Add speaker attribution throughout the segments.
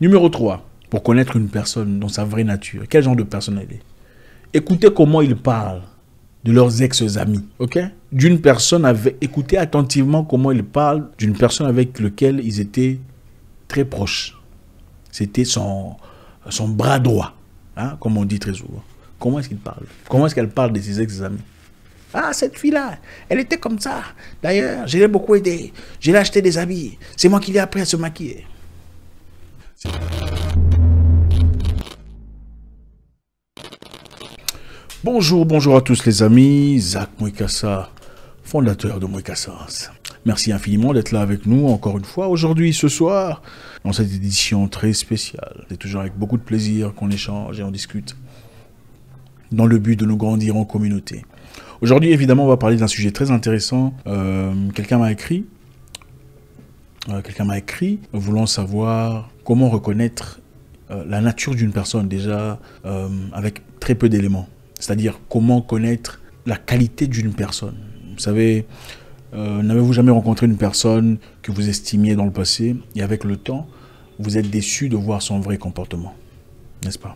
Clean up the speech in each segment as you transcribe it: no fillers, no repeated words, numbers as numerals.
Speaker 1: Numéro 3, pour connaître une personne dans sa vraie nature, quel genre de personne elle est. Écoutez comment ils parlent de leurs ex-amis, ok? Écoutez attentivement comment ils parlent d'une personne avec laquelle ils étaient très proches. C'était son bras droit, hein, comme on dit très souvent. Comment est-ce qu'il parle? Comment est-ce qu'elle parle de ses ex-amis? Ah, cette fille-là, elle était comme ça. D'ailleurs, je l'ai beaucoup aidée. Je l'ai acheté des habits. C'est moi qui l'ai appris à se maquiller. Bonjour à tous les amis. Zach Mwekassa, fondateur de Mwekassa. Merci infiniment d'être là avec nous encore une fois. Aujourd'hui, ce soir, dans cette édition très spéciale. C'est toujours avec beaucoup de plaisir qu'on échange et on discute dans le but de nous grandir en communauté. Aujourd'hui, évidemment, on va parler d'un sujet très intéressant. Quelqu'un m'a écrit voulant savoir comment reconnaître la nature d'une personne déjà avec très peu d'éléments. C'est-à-dire comment connaître la qualité d'une personne. Vous savez, n'avez-vous jamais rencontré une personne que vous estimiez dans le passé et avec le temps, vous êtes déçu de voir son vrai comportement, n'est-ce pas?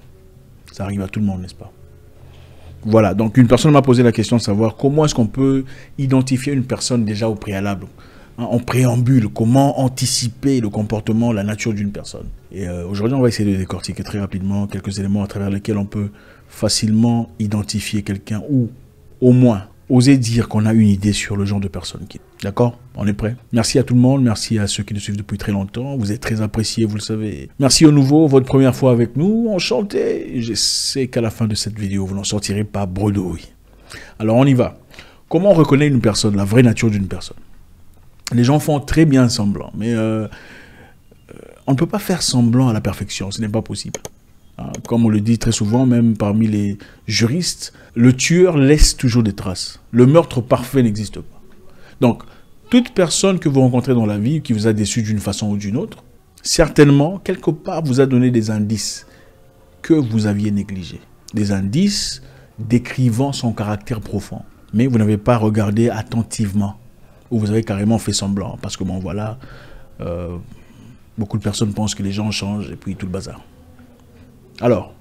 Speaker 1: Ça arrive à tout le monde, n'est-ce pas? Voilà, donc une personne m'a posé la question de savoir comment est-ce qu'on peut identifier une personne déjà au préalable, hein, en préambule, comment anticiper le comportement, la nature d'une personne. Et aujourd'hui, on va essayer de décortiquer très rapidement quelques éléments à travers lesquels on peut facilement identifier quelqu'un ou au moins oser dire qu'on a une idée sur le genre de personne qui est. D'accord? On est prêt? Merci à tout le monde, merci à ceux qui nous suivent depuis très longtemps. Vous êtes très appréciés, vous le savez. Merci aux nouveaux, votre première fois avec nous, enchanté. Je sais qu'à la fin de cette vidéo, vous n'en sortirez pas bredouille. Alors on y va. Comment on reconnaît une personne, la vraie nature d'une personne? Les gens font très bien semblant, mais on ne peut pas faire semblant à la perfection, ce n'est pas possible. Comme on le dit très souvent, même parmi les juristes, le tueur laisse toujours des traces. Le meurtre parfait n'existe pas. Donc, toute personne que vous rencontrez dans la vie, qui vous a déçu d'une façon ou d'une autre, certainement, quelque part, vous a donné des indices que vous aviez négligés. Des indices décrivant son caractère profond. Mais vous n'avez pas regardé attentivement. Ou vous avez carrément fait semblant. Parce que bon, voilà, beaucoup de personnes pensent que les gens changent et puis tout le bazar. Alors,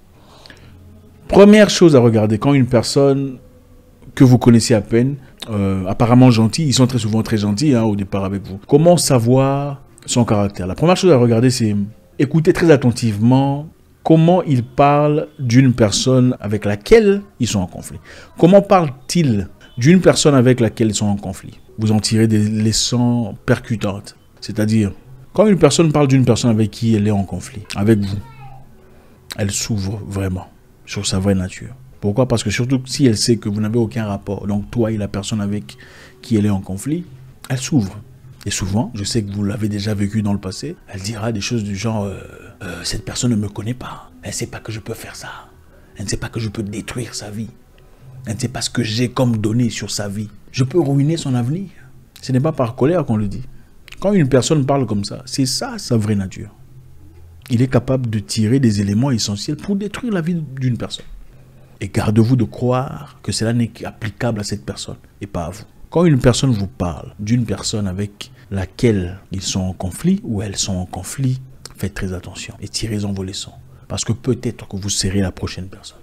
Speaker 1: première chose à regarder, quand une personne que vous connaissez à peine, apparemment gentille, ils sont très souvent très gentils au départ avec vous. Comment savoir son caractère? La première chose à regarder, c'est écouter très attentivement comment ils parlent d'une personne avec laquelle ils sont en conflit. Comment parlent-ils d'une personne avec laquelle ils sont en conflit? Vous en tirez des leçons percutantes. C'est-à-dire, quand une personne parle d'une personne avec qui elle est en conflit, avec vous, elle s'ouvre vraiment sur sa vraie nature. Pourquoi? Parce que surtout si elle sait que vous n'avez aucun rapport, donc toi et la personne avec qui elle est en conflit, elle s'ouvre. Et souvent, je sais que vous l'avez déjà vécu dans le passé, elle dira des choses du genre cette personne ne me connaît pas, elle ne sait pas que je peux faire ça, elle ne sait pas que je peux détruire sa vie, elle ne sait pas ce que j'ai comme données sur sa vie. Je peux ruiner son avenir. Ce n'est pas par colère qu'on le dit. Quand une personne parle comme ça, c'est ça sa vraie nature. Il est capable de tirer des éléments essentiels pour détruire la vie d'une personne. Et gardez-vous de croire que cela n'est applicable à cette personne et pas à vous. Quand une personne vous parle d'une personne avec laquelle ils sont en conflit ou elles sont en conflit, faites très attention et tirez-en vos leçons. Parce que peut-être que vous serez la prochaine personne.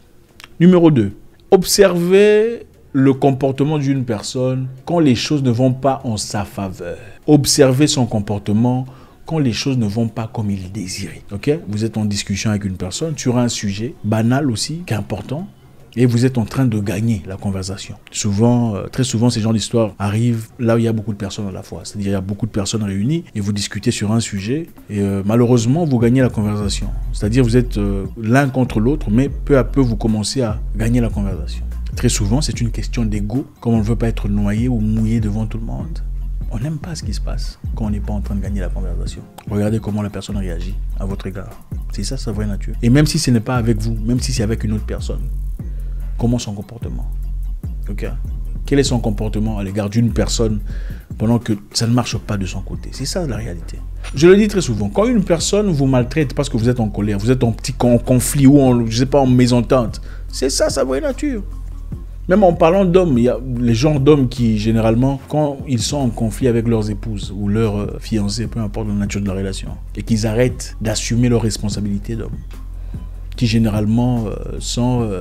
Speaker 1: Numéro 2. Observez le comportement d'une personne quand les choses ne vont pas en sa faveur. Observez son comportement quand les choses ne vont pas comme il désirait. Ok? Vous êtes en discussion avec une personne sur un sujet banal aussi, qui est important, et vous êtes en train de gagner la conversation. Souvent, très souvent, ces genres d'histoires arrivent là où il y a beaucoup de personnes à la fois. C'est-à-dire il y a beaucoup de personnes réunies et vous discutez sur un sujet et malheureusement, vous gagnez la conversation. C'est-à-dire vous êtes l'un contre l'autre, mais peu à peu, vous commencez à gagner la conversation. Très souvent, c'est une question d'ego, comme on ne veut pas être noyé ou mouillé devant tout le monde. On n'aime pas ce qui se passe quand on n'est pas en train de gagner la conversation. Regardez comment la personne réagit à votre égard. C'est ça sa vraie nature. Et même si ce n'est pas avec vous, même si c'est avec une autre personne, comment son comportement? Ok? Quel est son comportement à l'égard d'une personne pendant que ça ne marche pas de son côté? C'est ça la réalité. Je le dis très souvent, quand une personne vous maltraite parce que vous êtes en colère, vous êtes en conflit ou en, je sais pas, en mésentente, c'est ça sa vraie nature. Même en parlant d'hommes, il y a les genres d'hommes qui, généralement, quand ils sont en conflit avec leurs épouses ou leurs fiancés, peu importe la nature de la relation, et qu'ils arrêtent d'assumer leurs responsabilités d'hommes, qui généralement sont...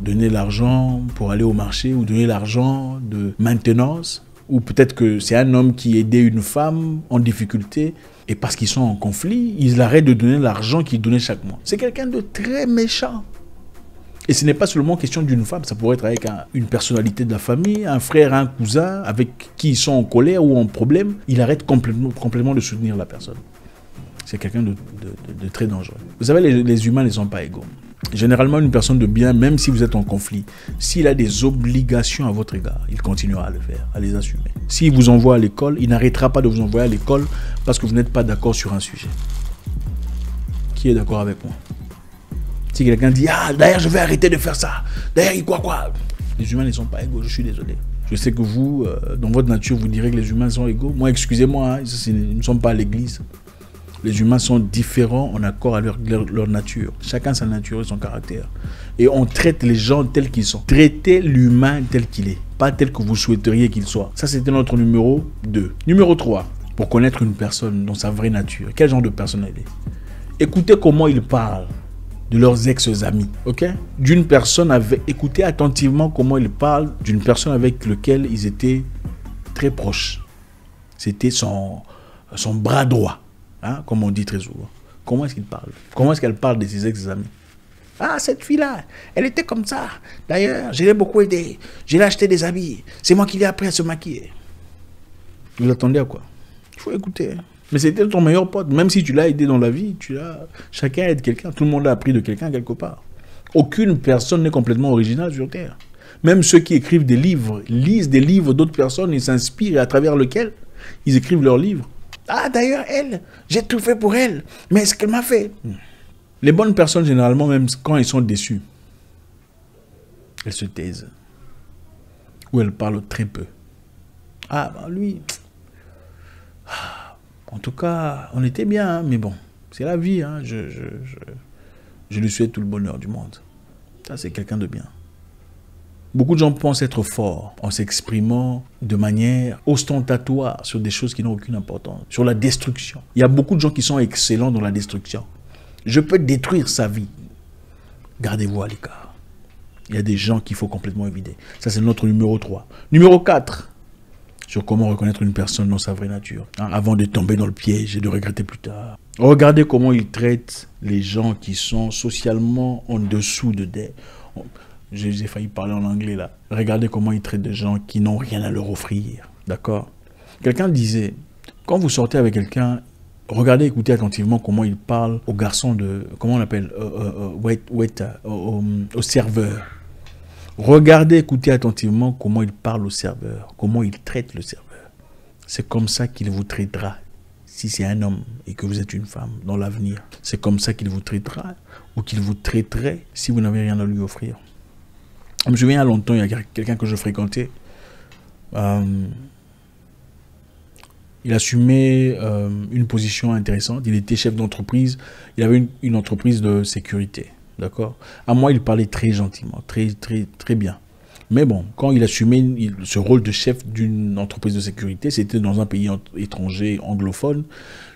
Speaker 1: donner l'argent pour aller au marché ou donner l'argent de maintenance, ou peut-être que c'est un homme qui aidait une femme en difficulté et parce qu'ils sont en conflit, ils arrêtent de donner l'argent qu'ils donnaient chaque mois. C'est quelqu'un de très méchant. Et ce n'est pas seulement question d'une femme, ça pourrait être avec une personnalité de la famille, un frère, un cousin avec qui ils sont en colère ou en problème, il arrête complètement de soutenir la personne. C'est quelqu'un de très dangereux. Vous savez, les humains ne sont pas égaux. Généralement, une personne de bien, même si vous êtes en conflit, s'il a des obligations à votre égard, il continuera à le faire, à les assumer. S'il vous envoie à l'école, il n'arrêtera pas de vous envoyer à l'école parce que vous n'êtes pas d'accord sur un sujet. Qui est d'accord avec moi? Si quelqu'un dit « Ah, d'ailleurs, je vais arrêter de faire ça. D'ailleurs, il quoi ?» Les humains ne sont pas égaux, je suis désolé. Je sais que vous, dans votre nature, vous direz que les humains sont égaux. Moi, excusez-moi, ils ne sont pas à l'église. Les humains sont différents en accord avec leur nature. Chacun sa nature et son caractère. Et on traite les gens tels qu'ils sont. Traitez l'humain tel qu'il est, pas tel que vous souhaiteriez qu'il soit. Ça, c'était notre numéro 2. Numéro 3, pour connaître une personne dans sa vraie nature. Quel genre de personne elle est? Écoutez comment ils parlent de leurs ex-amis. Ok? D'une personne avec... Écoutez attentivement comment ils parlent d'une personne avec laquelle ils étaient très proches. C'était son bras droit. Hein, comme on dit très souvent. Comment est-ce qu'il parle? Comment est-ce qu'elle parle de ses ex-amis? Ah, cette fille-là, elle était comme ça. D'ailleurs, je l'ai beaucoup aidée. Je l'ai acheté des habits. C'est moi qui l'ai appris à se maquiller. Vous attendez à quoi? Il faut écouter. Mais c'était ton meilleur pote. Même si tu l'as aidé dans la vie, chacun aide quelqu'un. Tout le monde a appris de quelqu'un quelque part. Aucune personne n'est complètement originale sur Terre. Même ceux qui écrivent des livres, lisent des livres d'autres personnes et s'inspirent et à travers lesquels ils écrivent leurs livres. Ah, d'ailleurs, elle, j'ai tout fait pour elle. Mais ce qu'elle m'a fait. Les bonnes personnes, généralement, même quand elles sont déçues, elles se taisent. Ou elles parlent très peu. Ah, ben lui. En tout cas, on était bien, hein, mais bon, c'est la vie. Hein. Je lui souhaite tout le bonheur du monde. Ça, c'est quelqu'un de bien. Beaucoup de gens pensent être forts en s'exprimant de manière ostentatoire sur des choses qui n'ont aucune importance, sur la destruction. Il y a beaucoup de gens qui sont excellents dans la destruction. Je peux détruire sa vie. Gardez-vous à l'écart. Il y a des gens qu'il faut complètement éviter. Ça, c'est notre numéro 3. Numéro 4, sur comment reconnaître une personne dans sa vraie nature, hein, avant de tomber dans le piège et de regretter plus tard. Regardez comment ils traitent les gens qui sont socialement en dessous de des... J'ai failli parler en anglais là. Regardez comment ils traitent des gens qui n'ont rien à leur offrir. D'accord? Quelqu'un disait, quand vous sortez avec quelqu'un, regardez, écoutez attentivement comment il parle au garçon de... Comment on appelle au serveur. Regardez, écoutez attentivement comment il parle au serveur. Comment il traite le serveur. C'est comme ça qu'il vous traitera. Si c'est un homme et que vous êtes une femme dans l'avenir. C'est comme ça qu'il vous traitera ou qu'il vous traiterait si vous n'avez rien à lui offrir. Je me souviens il y a longtemps, il y a quelqu'un que je fréquentais. Il assumait une position intéressante. Il était chef d'entreprise. Il avait une entreprise de sécurité. D'accord? À moi, il parlait très gentiment, très bien. Mais bon, quand il assumait ce rôle de chef d'une entreprise de sécurité, c'était dans un pays étranger, anglophone.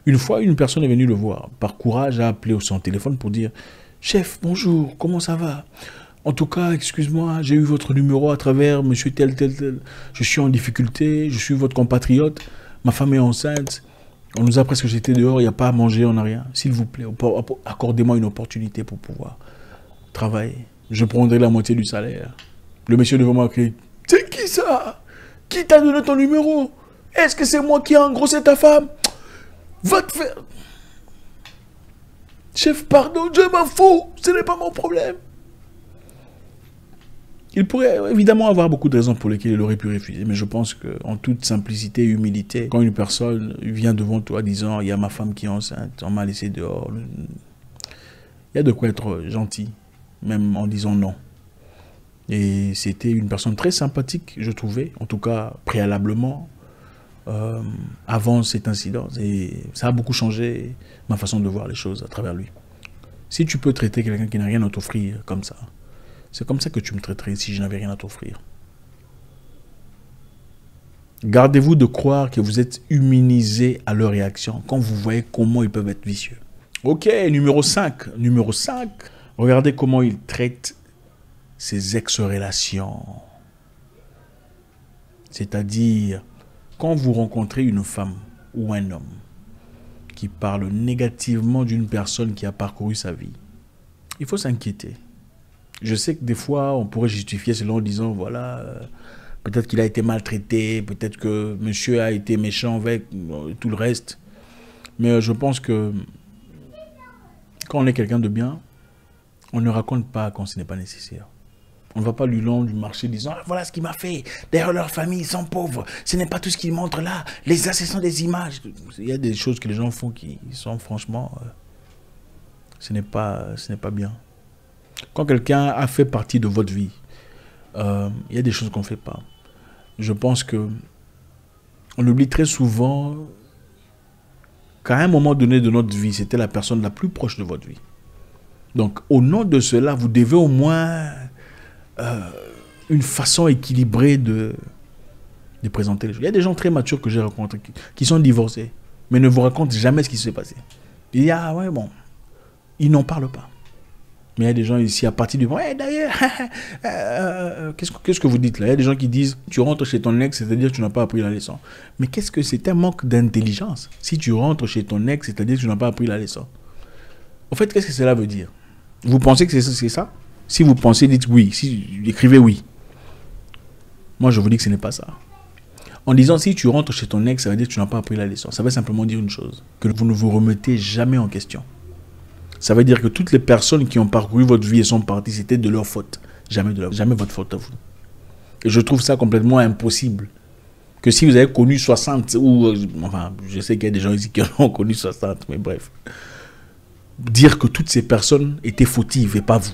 Speaker 1: Une fois, une personne est venue le voir. Par courage, a appelé son téléphone pour dire « Chef, bonjour, comment ça va ? En tout cas, excuse-moi, j'ai eu votre numéro à travers monsieur tel. Je suis en difficulté, je suis votre compatriote. Ma femme est enceinte. On nous a presque jeté dehors, il n'y a pas à manger, on n'a rien. S'il vous plaît, accordez-moi une opportunité pour pouvoir travailler. Je prendrai la moitié du salaire. » Le monsieur devant moi crie « C'est qui ça? Qui t'a donné ton numéro? Est-ce que c'est moi qui ai engrossé ta femme? Va te faire... » Chef, pardon, je m'en fous, ce n'est pas mon problème. Il pourrait évidemment avoir beaucoup de raisons pour lesquelles il aurait pu refuser, mais je pense qu'en toute simplicité et humilité, quand une personne vient devant toi disant « Il y a ma femme qui est enceinte, on m'a laissé dehors », il y a de quoi être gentil, même en disant non. Et c'était une personne très sympathique, je trouvais, en tout cas préalablement, avant cet incident. Et ça a beaucoup changé ma façon de voir les choses à travers lui. Si tu peux traiter quelqu'un qui n'a rien à t'offrir comme ça, C'est comme ça que tu me traiterais si je n'avais rien à t'offrir. Gardez-vous de croire que vous êtes immunisé à leurs réactions quand vous voyez comment ils peuvent être vicieux. Ok, numéro 5. Numéro 5. Regardez comment ils traitent ses ex-relations. C'est-à-dire, quand vous rencontrez une femme ou un homme qui parle négativement d'une personne qui a parcouru sa vie, il faut s'inquiéter. Je sais que des fois, on pourrait justifier cela en disant, voilà, peut-être qu'il a été maltraité, peut-être que monsieur a été méchant avec tout le reste. Mais je pense que quand on est quelqu'un de bien, on ne raconte pas quand ce n'est pas nécessaire. On ne va pas lui long du marché disant ah, voilà ce qu'il m'a fait. D'ailleurs, leur famille, ils sont pauvres. Ce n'est pas tout ce qu'ils montrent là. Les as, ce sont des images. Il y a des choses que les gens font qui sont franchement... ce n'est pas bien. Quand quelqu'un a fait partie de votre vie, il y a des choses qu'on ne fait pas. Je pense que on oublie très souvent qu'à un moment donné de notre vie, c'était la personne la plus proche de votre vie. Donc, au nom de cela, vous devez au moins... une façon équilibrée de présenter les choses. Il y a des gens très matures que j'ai rencontrés qui sont divorcés, mais ne vous racontent jamais ce qui s'est passé. Il y a, ouais, bon, ils n'en parlent pas. Mais il y a des gens ici, à partir du moment, hey, d'ailleurs, qu'est-ce que vous dites là? Il y a des gens qui disent, tu rentres chez ton ex, c'est-à-dire que tu n'as pas appris la leçon. Mais qu'est-ce que c'est un manque d'intelligence? Si tu rentres chez ton ex, c'est-à-dire que tu n'as pas appris la leçon. En fait, qu'est-ce que cela veut dire? Vous pensez que c'est ça? Si vous pensez, dites oui. Si, écrivez oui. Moi, je vous dis que ce n'est pas ça. En disant, si tu rentres chez ton ex, ça veut dire que tu n'as pas appris la leçon. Ça veut simplement dire une chose, que vous ne vous remettez jamais en question. Ça veut dire que toutes les personnes qui ont parcouru votre vie et sont parties, c'était de leur faute. Jamais votre faute à vous. Et je trouve ça complètement impossible. Que si vous avez connu 60, ou... enfin, je sais qu'il y a des gens ici qui ont connu 60, mais bref. Dire que toutes ces personnes étaient fautives et pas vous.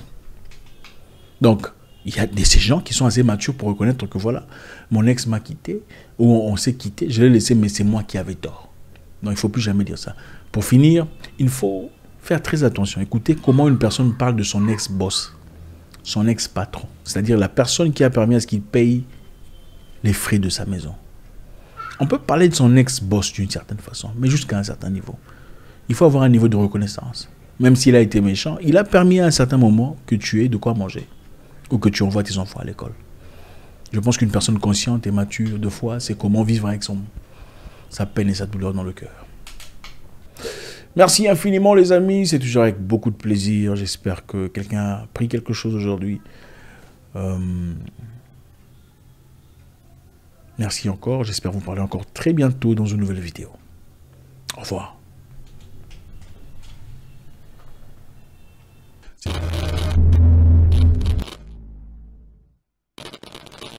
Speaker 1: Donc, il y a ces gens qui sont assez matures pour reconnaître que voilà, mon ex m'a quitté, ou on s'est quitté, je l'ai laissé, mais c'est moi qui avais tort. Donc, il ne faut plus jamais dire ça. Pour finir, il faut faire très attention. Écoutez comment une personne parle de son ex-boss, son ex-patron, c'est-à-dire la personne qui a permis à ce qu'il paye les frais de sa maison. On peut parler de son ex-boss d'une certaine façon, mais jusqu'à un certain niveau. Il faut avoir un niveau de reconnaissance. Même s'il a été méchant, il a permis à un certain moment que tu aies de quoi manger. Ou que tu envoies tes enfants à l'école. Je pense qu'une personne consciente et mature de foi, c'est comment vivre avec sa peine et sa douleur dans le cœur. Merci infiniment les amis, c'est toujours avec beaucoup de plaisir. J'espère que quelqu'un a pris quelque chose aujourd'hui. Merci encore, j'espère vous parler encore très bientôt dans une nouvelle vidéo. Au revoir.